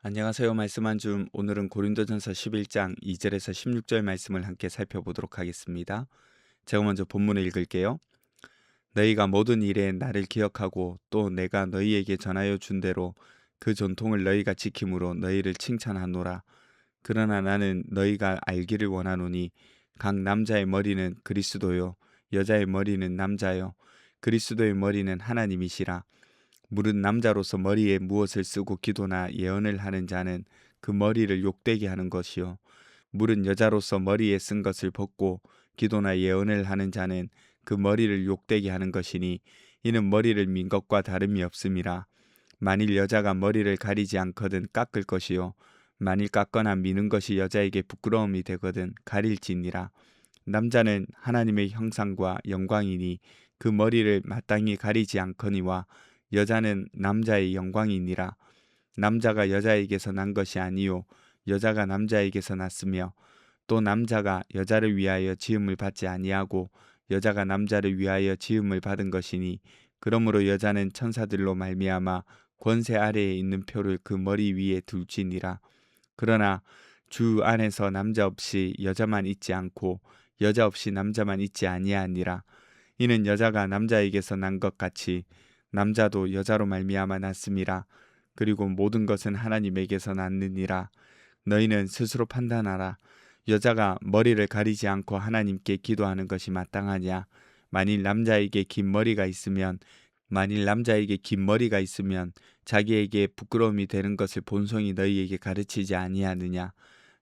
안녕하세요. 말씀 한 줌. 오늘은 고린도전서 11장 2절에서 16절 말씀을 함께 살펴보도록 하겠습니다. 제가 먼저 본문을 읽을게요. 너희가 모든 일에 나를 기억하고 또 내가 너희에게 전하여 준 대로 그 전통을 너희가 지킴으로 너희를 칭찬하노라. 그러나 나는 너희가 알기를 원하노니 각 남자의 머리는 그리스도요 여자의 머리는 남자요 그리스도의 머리는 하나님이시라. 물은 남자로서 머리에 무엇을 쓰고 기도나 예언을 하는 자는 그 머리를 욕되게 하는 것이요 물은 여자로서 머리에 쓴 것을 벗고 기도나 예언을 하는 자는 그 머리를 욕되게 하는 것이니 이는 머리를 민 것과 다름이 없음이라. 만일 여자가 머리를 가리지 않거든 깎을 것이요 만일 깎거나 미는 것이 여자에게 부끄러움이 되거든 가릴지니라. 남자는 하나님의 형상과 영광이니 그 머리를 마땅히 가리지 않거니와 여자는 남자의 영광이니라. 남자가 여자에게서 난 것이 아니요 여자가 남자에게서 났으며 또 남자가 여자를 위하여 지음을 받지 아니하고 여자가 남자를 위하여 지음을 받은 것이니 그러므로 여자는 천사들로 말미암아 권세 아래에 있는 표를 그 머리 위에 둘지니라. 그러나 주 안에서 남자 없이 여자만 있지 않고 여자 없이 남자만 있지 아니하니라. 이는 여자가 남자에게서 난 것 같이 남자도 여자로 말미암아 났음이라. 그리고 모든 것은 하나님에게서 났느니라. 너희는 스스로 판단하라. 여자가 머리를 가리지 않고 하나님께 기도하는 것이 마땅하냐? 만일 남자에게 긴 머리가 있으면 자기에게 부끄러움이 되는 것을 본성이 너희에게 가르치지 아니하느냐?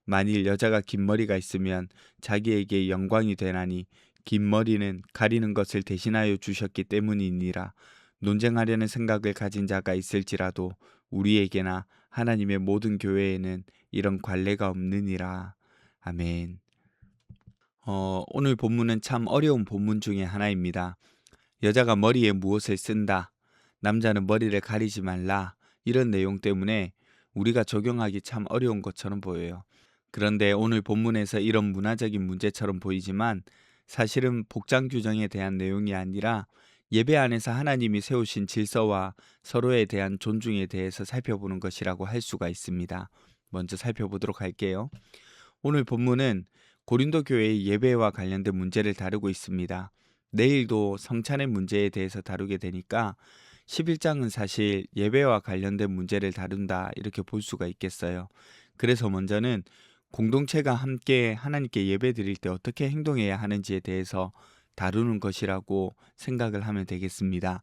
만일 여자가 긴 머리가 있으면 자기에게 영광이 되나니 긴 머리는 가리는 것을 대신하여 주셨기 때문이니라. 논쟁하려는 생각을 가진 자가 있을지라도 우리에게나 하나님의 모든 교회에는 이런 관례가 없느니라. 아멘. 오늘 본문은 참 어려운 본문 중에 하나입니다. 여자가 머리에 무엇을 쓴다, 남자는 머리를 가리지 말라, 이런 내용 때문에 우리가 적용하기 참 어려운 것처럼 보여요. 그런데 오늘 본문에서 이런 문화적인 문제처럼 보이지만 사실은 복장 규정에 대한 내용이 아니라 예배 안에서 하나님이 세우신 질서와 서로에 대한 존중에 대해서 살펴보는 것이라고 할 수가 있습니다. 먼저 살펴보도록 할게요. 오늘 본문은 고린도 교회의 예배와 관련된 문제를 다루고 있습니다. 내일도 성찬의 문제에 대해서 다루게 되니까 11장은 사실 예배와 관련된 문제를 다룬다 이렇게 볼 수가 있겠어요. 그래서 먼저는 공동체가 함께 하나님께 예배 드릴 때 어떻게 행동해야 하는지에 대해서 다루는 것이라고 생각을 하면 되겠습니다.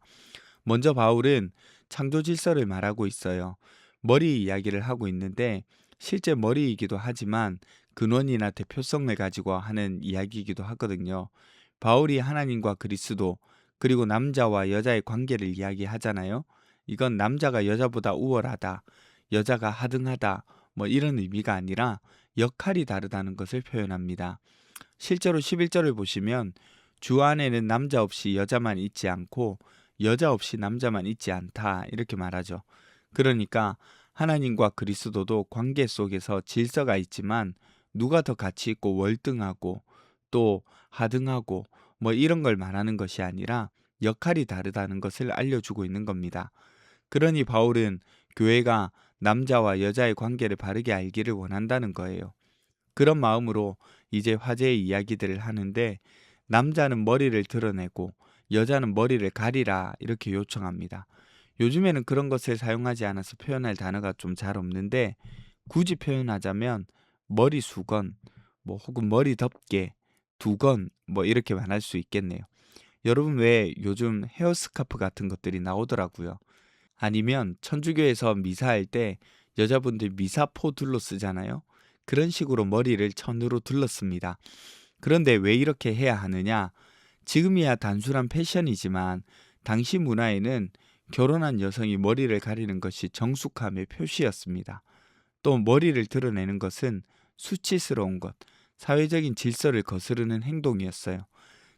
먼저 바울은 창조 질서를 말하고 있어요. 머리 이야기를 하고 있는데 실제 머리이기도 하지만 근원이나 대표성을 가지고 하는 이야기이기도 하거든요. 바울이 하나님과 그리스도 그리고 남자와 여자의 관계를 이야기하잖아요. 이건 남자가 여자보다 우월하다, 여자가 하등하다 뭐 이런 의미가 아니라 역할이 다르다는 것을 표현합니다. 실제로 11절을 보시면 주 안에는 남자 없이 여자만 있지 않고 여자 없이 남자만 있지 않다 이렇게 말하죠. 그러니까 하나님과 그리스도도 관계 속에서 질서가 있지만 누가 더 가치 있고 월등하고 또 하등하고 뭐 이런 걸 말하는 것이 아니라 역할이 다르다는 것을 알려주고 있는 겁니다. 그러니 바울은 교회가 남자와 여자의 관계를 바르게 알기를 원한다는 거예요. 그런 마음으로 이제 화제의 이야기들을 하는데 남자는 머리를 드러내고 여자는 머리를 가리라 이렇게 요청합니다. 요즘에는 그런 것을 사용하지 않아서 표현할 단어가 좀 잘 없는데 굳이 표현하자면 머리 수건 뭐 혹은 머리 덮개 두건 뭐 이렇게 말할 수 있겠네요. 여러분 왜 요즘 헤어스카프 같은 것들이 나오더라고요. 아니면 천주교에서 미사할 때 여자분들 미사포 둘러 쓰잖아요. 그런 식으로 머리를 천으로 둘렀습니다. 그런데 왜 이렇게 해야 하느냐? 지금이야 단순한 패션이지만 당시 문화에는 결혼한 여성이 머리를 가리는 것이 정숙함의 표시였습니다. 또 머리를 드러내는 것은 수치스러운 것, 사회적인 질서를 거스르는 행동이었어요.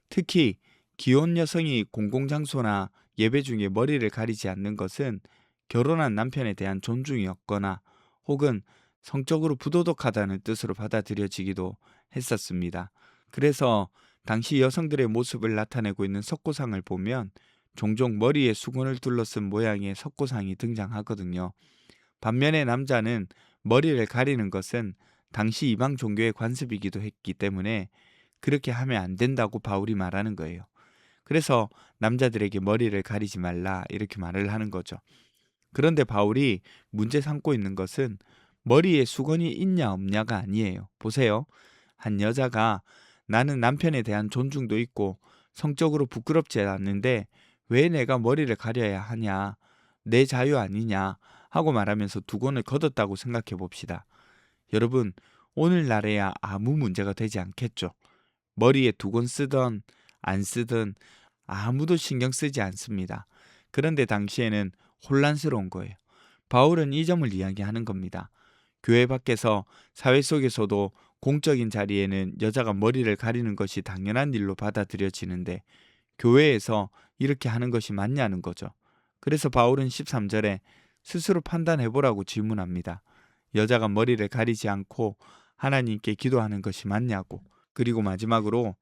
특히 기혼 여성이 공공장소나 예배 중에 머리를 가리지 않는 것은 결혼한 남편에 대한 존중이었거나 혹은 성적으로 부도덕하다는 뜻으로 받아들여지기도 했었습니다. 그래서 당시 여성들의 모습을 나타내고 있는 석고상을 보면 종종 머리에 수건을 둘러쓴 모양의 석고상이 등장하거든요. 반면에 남자는 머리를 가리는 것은 당시 이방 종교의 관습이기도 했기 때문에 그렇게 하면 안 된다고 바울이 말하는 거예요. 그래서 남자들에게 머리를 가리지 말라 이렇게 말을 하는 거죠. 그런데 바울이 문제 삼고 있는 것은 머리에 수건이 있냐 없냐가 아니에요. 보세요. 한 여자가 나는 남편에 대한 존중도 있고 성적으로 부끄럽지 않는데 왜 내가 머리를 가려야 하냐, 내 자유 아니냐 하고 말하면서 두건을 거뒀다고 생각해 봅시다. 여러분, 오늘날에야 아무 문제가 되지 않겠죠. 머리에 두건 쓰던 안 쓰든 아무도 신경 쓰지 않습니다. 그런데 당시에는 혼란스러운 거예요. 바울은 이 점을 이야기하는 겁니다. 교회 밖에서 사회 속에서도 공적인 자리에는 여자가 머리를 가리는 것이 당연한 일로 받아들여지는데 교회에서 이렇게 하는 것이 맞냐는 거죠. 그래서 바울은 13절에 스스로 판단해 보라고 질문합니다. 여자가 머리를 가리지 않고 하나님께 기도하는 것이 맞냐고. 그리고 마지막으로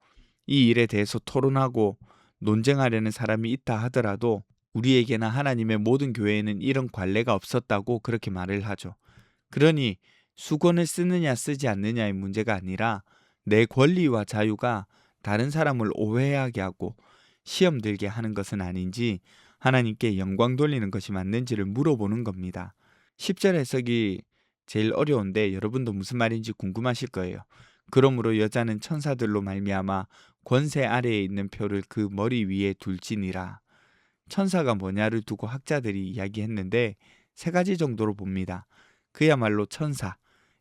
이 일에 대해서 토론하고 논쟁하려는 사람이 있다 하더라도 우리에게나 하나님의 모든 교회에는 이런 관례가 없었다고 그렇게 말을 하죠. 그러니 수건을 쓰느냐 쓰지 않느냐의 문제가 아니라 내 권리와 자유가 다른 사람을 오해하게 하고 시험 들게 하는 것은 아닌지 하나님께 영광 돌리는 것이 맞는지를 물어보는 겁니다. 10절 해석이 제일 어려운데 여러분도 무슨 말인지 궁금하실 거예요. 그러므로 여자는 천사들로 말미암아 권세 아래에 있는 표를 그 머리 위에 둘지니라. 천사가 뭐냐를 두고 학자들이 이야기했는데 세 가지 정도로 봅니다. 그야말로 천사,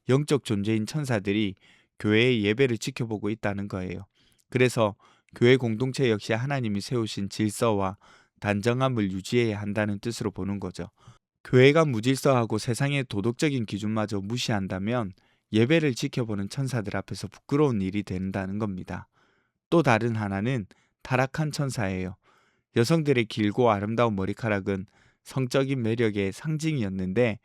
영적 존재인 천사들이 교회의 예배를 지켜보고 있다는 거예요. 그래서 교회 공동체 역시 하나님이 세우신 질서와 단정함을 유지해야 한다는 뜻으로 보는 거죠. 교회가 무질서하고 세상의 도덕적인 기준마저 무시한다면 예배를 지켜보는 천사들 앞에서 부끄러운 일이 된다는 겁니다. 또 다른 하나는 타락한 천사예요. 여성들의 길고 아름다운 머리카락은 성적인 매력의 상징이었는데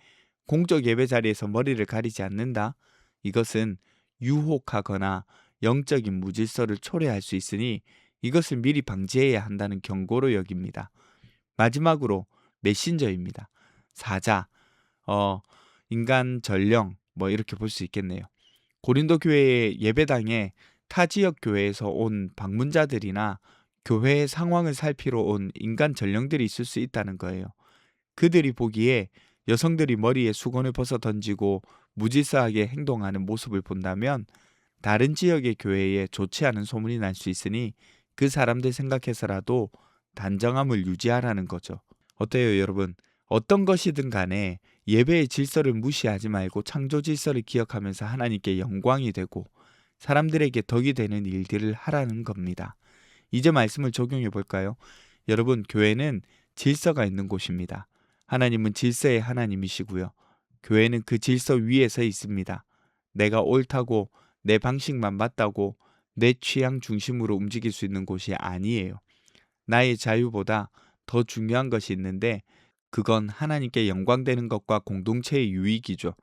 공적 예배 자리에서 머리를 가리지 않는다? 이것은 유혹하거나 영적인 무질서를 초래할 수 있으니 이것을 미리 방지해야 한다는 경고로 여깁니다. 마지막으로 메신저입니다. 사자, 인간 전령 뭐 이렇게 볼 수 있겠네요. 고린도 교회의 예배당에 타 지역 교회에서 온 방문자들이나 교회의 상황을 살피러 온 인간 전령들이 있을 수 있다는 거예요. 그들이 보기에 여성들이 머리에 수건을 벗어 던지고 무질서하게 행동하는 모습을 본다면 다른 지역의 교회에 좋지 않은 소문이 날 수 있으니 그 사람들 생각해서라도 단정함을 유지하라는 거죠. 어때요, 여러분? 어떤 것이든 간에 예배의 질서를 무시하지 말고 창조 질서를 기억하면서 하나님께 영광이 되고 사람들에게 덕이 되는 일들을 하라는 겁니다. 이제 말씀을 적용해 볼까요? 여러분, 교회는 질서가 있는 곳입니다. 하나님은 질서의 하나님이시고요. 교회는 그 질서 위에 서 있습니다. 내가 옳다고 내 방식만 맞다고 내 취향 중심으로 움직일 수 있는 곳이 아니에요. 나의 자유보다 더 중요한 것이 있는데 그건 하나님께 영광되는 것과 공동체의 유익이죠.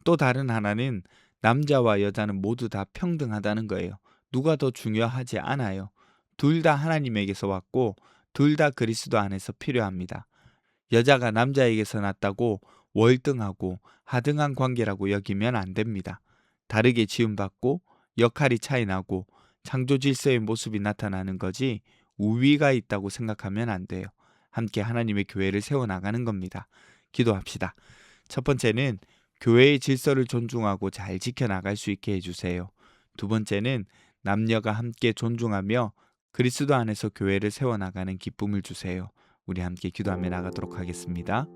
또 다른 하나는 남자와 여자는 모두 다 평등하다는 거예요. 누가 더 중요하지 않아요. 둘 다 하나님에게서 왔고 둘 다 그리스도 안에서 필요합니다. 여자가 남자에게서 났다고 월등하고 하등한 관계라고 여기면 안 됩니다. 다르게 지음받고 역할이 차이나고 창조 질서의 모습이 나타나는 거지 우위가 있다고 생각하면 안 돼요. 함께 하나님의 교회를 세워나가는 겁니다. 기도합시다. 첫 번째는 교회의 질서를 존중하고 잘 지켜나갈 수 있게 해주세요. 두 번째는 남녀가 함께 존중하며 그리스도 안에서 교회를 세워나가는 기쁨을 주세요. 우리 함께 기도하며 나가도록 하겠습니다.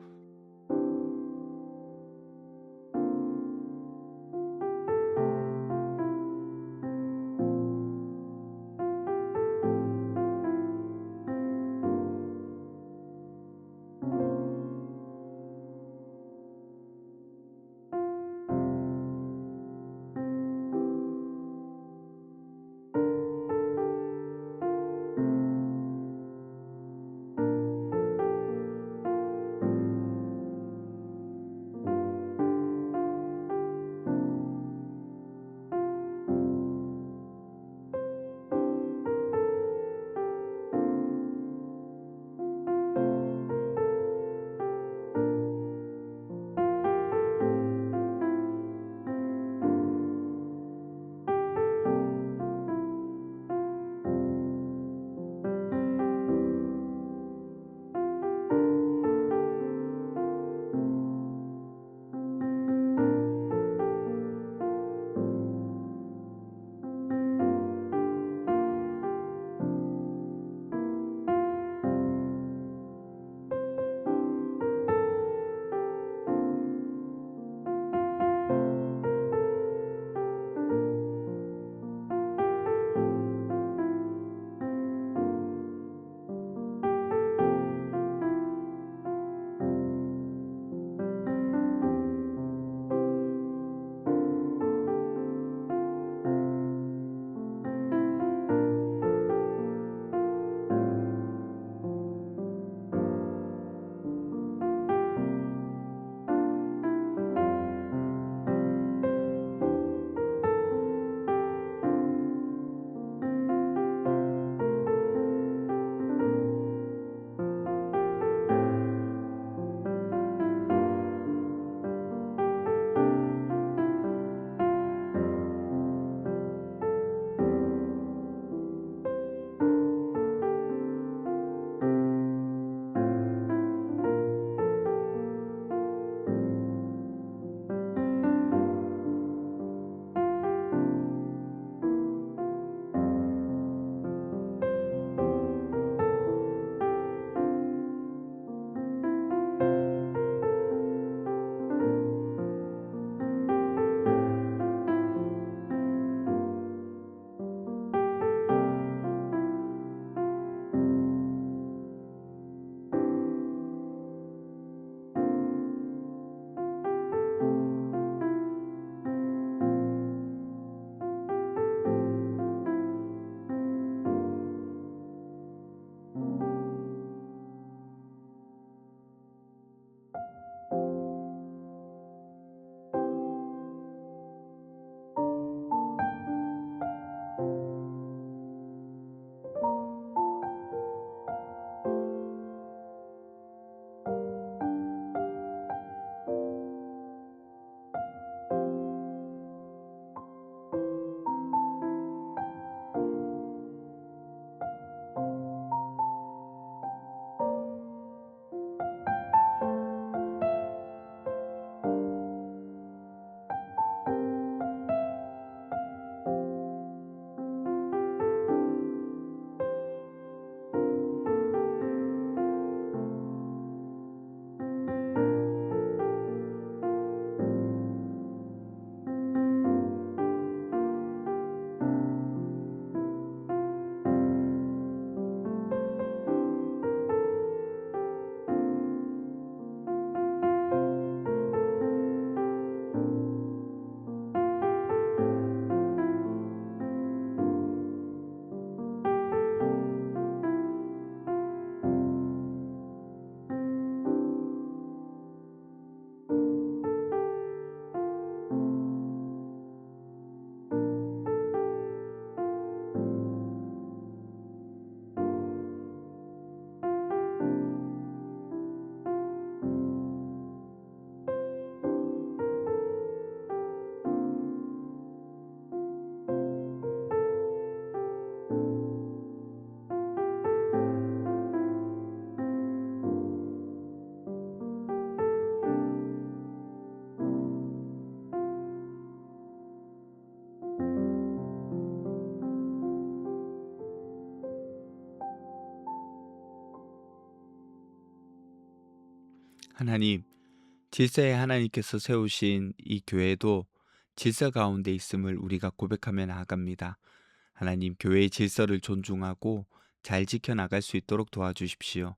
하나님, 질서에 하나님께서 세우신 이 교회도 질서 가운데 있음을 우리가 고백하며 나아갑니다. 하나님, 교회의 질서를 존중하고 잘 지켜나갈 수 있도록 도와주십시오.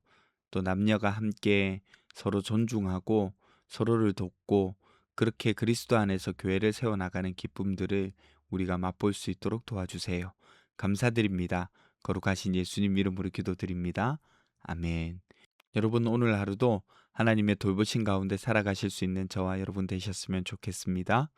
또 남녀가 함께 서로 존중하고 서로를 돕고 그렇게 그리스도 안에서 교회를 세워나가는 기쁨들을 우리가 맛볼 수 있도록 도와주세요. 감사드립니다. 거룩하신 예수님 이름으로 기도드립니다. 아멘. 여러분, 오늘 하루도 하나님의 돌보신 가운데 살아가실 수 있는 저와 여러분 되셨으면 좋겠습니다.